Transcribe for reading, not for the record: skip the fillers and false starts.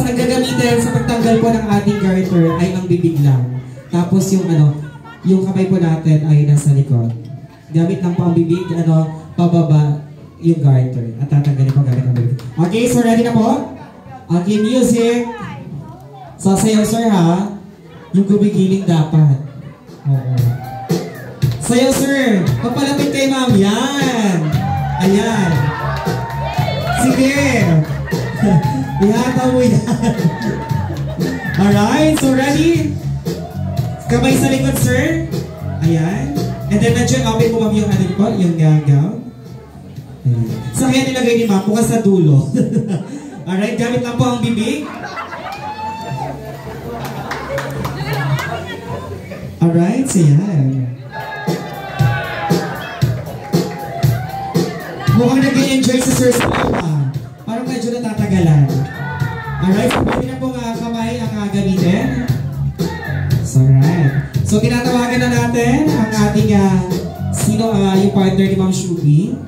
Tapos ang gagamitin sa pagtanggal po ng ating garter ay ang bibig lang. Tapos yung yung kamay po natin ay nasa likod. Gamit lang po ang bibig, pababa yung garter. At tatanggalin po gamit ang bibig. Okay, so ready na po? Okay, music. Sasayaw, sir, ha? Yung gumigiling dapat. Oo. Sayaw, sir. Papalapit kay ma'am. Yan. Ayan. Sige. Ihataw mo yan. Alright, so ready? Kamay sa likod, sir. Ayan. And then nandiyan, open mo ma'am yung yung gown. Ayan. So kaya nilagay ni ma'am, bukas sa dulo. Alright, gamit lang po ang bibig. Alright, so yan. Mukhang nag-enjoy si Sir Salama. Parang medyo natatagalan. Alright, so pwede na pong kamay ang gamitin. So, alright. So, tinatawagan na natin ang ating, yung partner ni Ma'am Shubi.